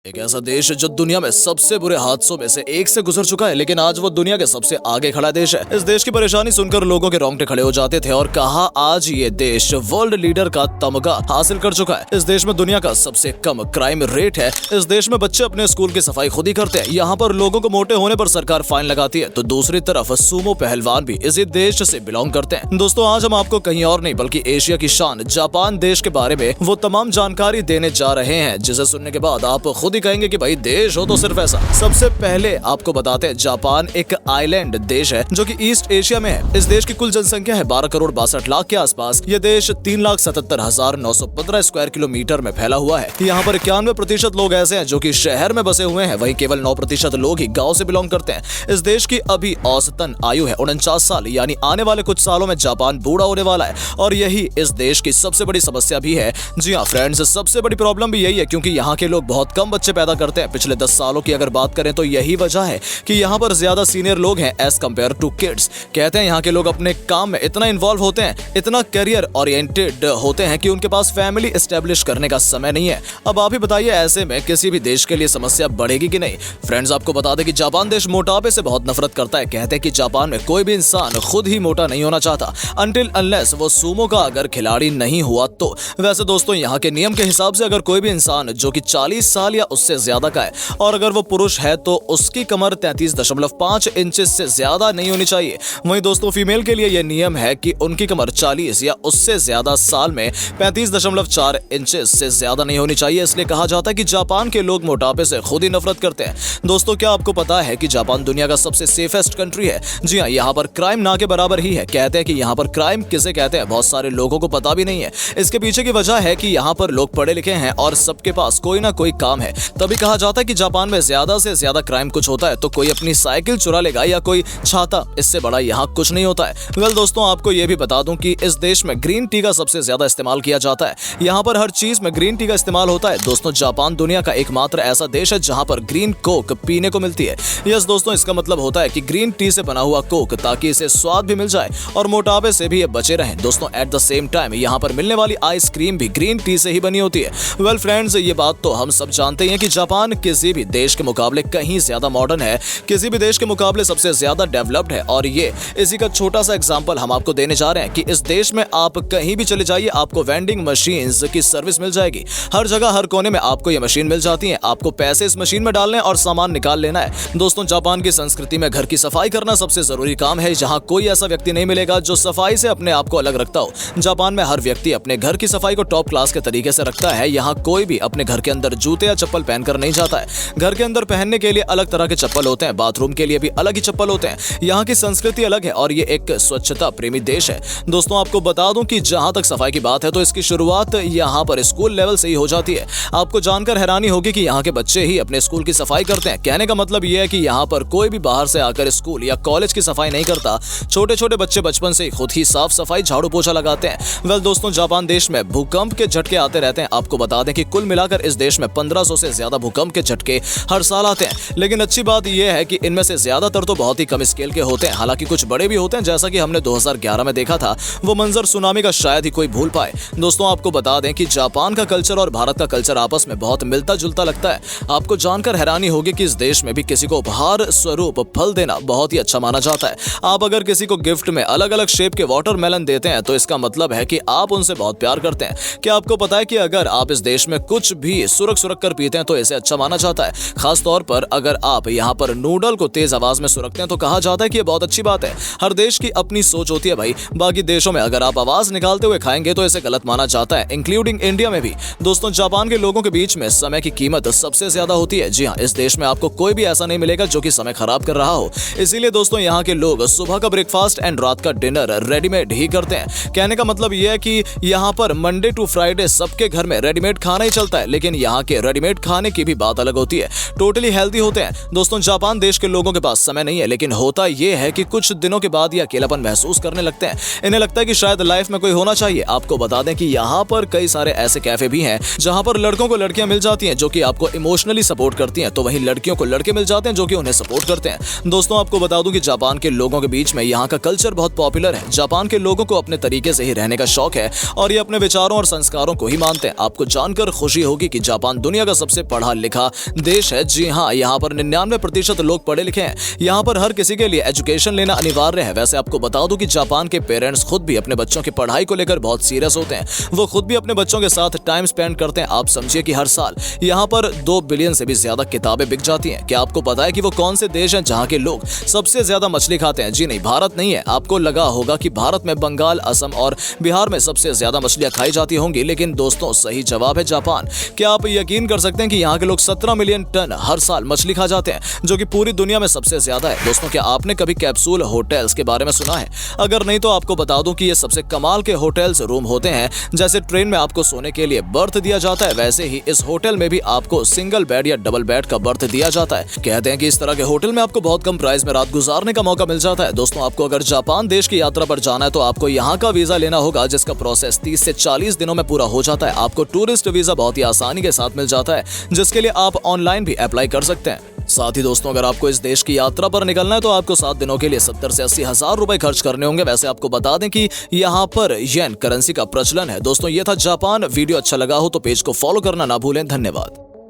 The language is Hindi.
एक ऐसा देश जो दुनिया में सबसे बुरे हादसों में से एक से गुजर चुका है, लेकिन आज वो दुनिया के सबसे आगे खड़ा देश है। इस देश की परेशानी सुनकर लोगों के रोंगटे खड़े हो जाते थे और कहा आज ये देश वर्ल्ड लीडर का तमगा हासिल कर चुका है। इस देश में दुनिया का सबसे कम क्राइम रेट है। इस देश में बच्चे अपने स्कूल की सफाई खुद ही करते हैं। यहाँ पर लोगों को मोटे होने पर सरकार फाइन लगाती है, तो दूसरी तरफ सूमो पहलवान भी इसी देश से बिलोंग करते हैं। दोस्तों, आज हम आपको कहीं और नहीं बल्कि एशिया की शान जापान देश के बारे में वो तमाम जानकारी देने जा रहे हैं जिसे सुनने के बाद आप खुद ही कहेंगे कि भाई देश हो तो सिर्फ ऐसा। सबसे पहले आपको बताते हैं, जापान एक आइलैंड देश है जो कि ईस्ट एशिया में है। इस देश की कुल जनसंख्या है 12 करोड़ 62 लाख के आसपास। ये देश 3,77,915 स्क्वायर किलोमीटर में फैला हुआ है। यहाँ पर 91% लोग ऐसे हैं जो कि शहर में बसे हुए हैं, वहीं केवल 9% लोग ही गाँव से बिलोंग करते हैं। इस देश की अभी औसतन आयु है 49 साल, यानी आने वाले कुछ सालों में जापान बूढ़ा होने वाला है और यही इस देश की सबसे बड़ी समस्या भी है। जी हाँ फ्रेंड्स, सबसे बड़ी प्रॉब्लम भी यही है क्योंकि यहाँ के लोग बहुत कम बच्चे पैदा करते हैं। पिछले 10 सालों की अगर बात करें तो यही वजह है कि यहाँ पर ज्यादा सीनियर लोग हैं एज कम्पेयर टू किड्स। कहते हैं यहाँ के लोग अपने काम में इतना इन्वॉल्व होते हैं, इतना करियर ओरिएंटेड होते हैं कि उनके पास फैमिली एस्टेब्लिश करने का समय नहीं है। अब आप ही बताइए, ऐसे में किसी भी देश के लिए समस्या बढ़ेगी कि नहीं। फ्रेंड्स, आपको बता दें कि जापान देश मोटापे से बहुत नफरत करता है। कहते हैं कि जापान में कोई भी इंसान खुद ही मोटा नहीं होना चाहता अनटिल अनलेस वो सूमो का अगर खिलाड़ी नहीं हुआ तो। वैसे दोस्तों, यहाँ के नियम के हिसाब से अगर कोई भी इंसान जो कि 40 साल या उससे ज्यादा का है और अगर वो पुरुष है तो उसकी कमर 33.5 इंचेस से ज्यादा नहीं होनी चाहिए। वहीं दोस्तों, फीमेल के लिए यह नियम है कि उनकी कमर 40 या उससे ज्यादा साल में 35.4 इंचेस से ज्यादा नहीं होनी चाहिए। इसलिए कहा जाता है कि जापान के लोग मोटापे से खुद ही नफरत करते हैं। दोस्तों, क्या आपको पता है कि जापान दुनिया का सबसे सेफेस्ट कंट्री है? जी हाँ, यहाँ पर क्राइम ना के बराबर ही है। कहते हैं कि यहाँ पर क्राइम किसे कहते हैं बहुत सारे लोगों को पता भी नहीं है। इसके पीछे की वजह है कि यहाँ पर लोग पढ़े लिखे हैं और सबके पास कोई ना कोई काम है। तभी कहा जाता है कि जापान में ज्यादा से ज्यादा क्राइम कुछ होता है तो कोई अपनी साइकिल चुरा लेगा या कोई छाता, इससे बड़ा यहाँ कुछ नहीं होता है। वेल दोस्तों, आपको ये भी बता दूं कि इस देश में ग्रीन टी का सबसे ज्यादा इस्तेमाल किया जाता है। यहाँ पर हर चीज में ग्रीन टी का इस्तेमाल होता है। दोस्तों, जापान दुनिया का एकमात्र ऐसा देश है जहाँ पर ग्रीन कोक पीने को मिलती है। यस दोस्तों, इसका मतलब होता है कि ग्रीन टी से बना हुआ कोक, ताकि इसे स्वाद भी मिल जाए और मोटापे से भी ये बचे रहें। दोस्तों, एट द सेम टाइम यहाँ पर मिलने वाली आइसक्रीम भी ग्रीन टी से ही बनी होती है। वेल फ्रेंड्स, ये बात तो हम सब जानते हैं कि जापान किसी भी देश के मुकाबले कहीं ज्यादा मॉडर्न है, किसी भी देश के मुकाबले सबसे ज्यादा डेवलप्ड है। और ये इसी का छोटा सा एग्जांपल हम आपको देने जा रहे हैं कि इस देश में आप कहीं भी चले जाइए, आपको वेंडिंग मशीन्स की सर्विस मिल जाएगी। हर जगह हर कोने में आपको ये मशीन मिल जाती है। आपको पैसे इस मशीन में डालने और सामान निकाल लेना है। दोस्तों, जापान की संस्कृति में घर की सफाई करना सबसे जरूरी काम है। जहाँ कोई ऐसा व्यक्ति नहीं मिलेगा जो सफाई से अपने आप को अलग रखता हो। जापान में हर व्यक्ति अपने घर की सफाई को टॉप क्लास के तरीके से रखता है। यहाँ कोई भी अपने घर के अंदर जूते या चप्पल पहनकर नहीं जाता है। घर के अंदर पहनने के लिए अलग तरह के चप्पल होते हैं, बाथरूम के लिए भी अलग ही चप्पल होते हैं। यहाँ की संस्कृति अलग है और ये एक स्वच्छता प्रेमी देश है। दोस्तों, आपको बता दूं कि जहां तक सफाई की बात है तो इसकी शुरुआत यहाँ पर स्कूल लेवल से ही हो जाती है। आपको जानकर हैरानी होगी कि यहाँ के बच्चे ही अपने स्कूल की सफाई करते हैं। कहने का मतलब ये है कि यहाँ पर कोई भी बाहर से आकर स्कूल या कॉलेज की सफाई नहीं करता। छोटे छोटे बच्चे बचपन से खुद ही साफ सफाई झाड़ू पोछा लगाते हैं। वेल दोस्तों, जापान देश में भूकंप के झटके आते रहते हैं। आपको बता दें कि कुल मिलाकर इस देश में 1500 से ज्यादा भूकंप के झटके हर साल आते हैं। लेकिन अच्छी बात यह है कि इनमें से ज्यादातर तो बहुत ही कम स्केल के होते हैं। हालांकि कुछ बड़े भी होते हैं, जैसा कि हमने 2011 में देखा था। वो मंजर सुनामी का शायद ही कोई भूल पाए। दोस्तों, आपको बता दें कि जापान का कल्चर और भारत का कल्चर आपस में बहुत मिलता जुलता लगता है। आपको जानकर हैरानी होगी कि इस देश में भी किसी को उपहार स्वरूप फल देना बहुत ही अच्छा माना जाता है। आप अगर किसी को गिफ्ट में अलग अलग शेप के वाटरमेलन देते हैं तो इसका मतलब है कि आप उनसे बहुत प्यार करते हैं। क्या आपको पता है कि अगर आप इस देश में कुछ भी सुरख सुरख कर पीते हैं तो इसे अच्छा माना जाता है। खास तौर पर अगर आप यहाँ पर नूडल को तेज आवाज में सुरखते हैं तो कहा जाता है कि ये बहुत अच्छी बात है। हर देश की अपनी सोच होती है भाई। बाकी देशों में अगर आप आवाज निकालते हुए खाएंगे तो इसे गलत माना जाता है, इंक्लूडिंग इंडिया में भी। दोस्तों, जापान के लोगों के बीच में समय की कीमत सबसे ज्यादा होती है। जी हाँ, इस देश में आपको कोई भी ऐसा नहीं मिलेगा जो कि समय खराब कर रहा हो। इसीलिए दोस्तों, यहाँ के लोग सुबह का ब्रेकफास्ट एंड रात का डिनर रेडीमेड ही करते हैं। कहने का मतलब यह है कि यहाँ पर मंडे टू फ्राइडे सबके घर में रेडीमेड खाना ही चलता है। लेकिन यहाँ के रेडीमेड खाने की भी बात अलग होती है, टोटली हेल्दी होते हैं। दोस्तों, जापान देश के लोगों के पास समय नहीं है, लेकिन होता यह है कि कुछ दिनों के बाद ये अकेलापन महसूस करने लगते हैं। इन्हें लगता है कि शायद लाइफ में कोई होना चाहिए। आपको बता दें कि यहाँ पर कई सारे ऐसे कैफे भी हैं जहाँ पर लड़कों को लड़कियां मिल जाती हैं जो कि आपको इमोशनली सपोर्ट करती हैं, तो वहीं लड़कियों को लड़के मिल जाते हैं जो कि उन्हें सपोर्ट करते हैं। दोस्तों, आपको बता दूं कि जापान के लोगों के बीच में यहाँ का कल्चर बहुत पॉपुलर है। जापान के लोगों को अपने तरीके से ही रहने का शौक है और ये अपने विचारों और संस्कारों को ही मानते हैं। आपको जानकर खुशी होगी कि जापान दुनिया का सबसे सबसे पढ़ा लिखा देश है। जी हाँ, यहाँ पर 99% लोग पढ़े लिखे हैं। यहाँ पर हर किसी के लिए एजुकेशन लेना अनिवार्य है। वैसे आपको बता दूं कि जापान के पेरेंट्स खुद भी अपने बच्चों की पढ़ाई को लेकर बहुत सीरियस होते हैं। वो खुद भी अपने बच्चों के साथ टाइम स्पेंड करते हैं। आप समझिए कि हर साल यहाँ पर 2 बिलियन से भी ज्यादा किताबें बिक जाती हैं। क्या आपको पता है कि वो कौन से देश हैं जहाँ के लोग सबसे ज्यादा मछली खाते हैं? जी नहीं, भारत नहीं है। आपको लगा होगा कि भारत में बंगाल, असम और बिहार में सबसे ज्यादा मछलियां खाई जाती होंगी, लेकिन दोस्तों सही जवाब है जापान। क्या आप यकीन कर सकते हैं कि यहाँ के लोग 17 मिलियन टन हर साल मछली खा जाते हैं, जो कि पूरी दुनिया में सबसे ज्यादा है। दोस्तों, क्या आपने कभी कैप्सूल होटल्स के बारे में सुना है? अगर नहीं तो आपको बता दूं कि ये सबसे कमाल के होटल्स रूम होते हैं। जैसे ट्रेन में आपको सोने के लिए बर्थ दिया जाता है, वैसे ही इस होटल में भी आपको सिंगल बेड या डबल बेड का बर्थ दिया जाता है। कहते हैं कि इस तरह के होटल में आपको बहुत कम प्राइस में रात गुजारने का मौका मिल जाता है। दोस्तों, आपको अगर जापान देश की यात्रा पर जाना है तो आपको यहाँ का वीजा लेना होगा, जिसका प्रोसेस 30 से 40 दिनों में पूरा हो जाता है। आपको टूरिस्ट वीजा बहुत ही आसानी के साथ मिल जाता है, जिसके लिए आप ऑनलाइन भी अप्लाई कर सकते हैं। साथ ही दोस्तों, अगर आपको इस देश की यात्रा पर निकलना है तो आपको 7 दिनों के लिए 70 से 80 हजार रुपए खर्च करने होंगे। वैसे आपको बता दें कि यहाँ पर येन करेंसी का प्रचलन है। दोस्तों, ये था जापान। वीडियो अच्छा लगा हो तो पेज को फॉलो करना ना भूलें। धन्यवाद।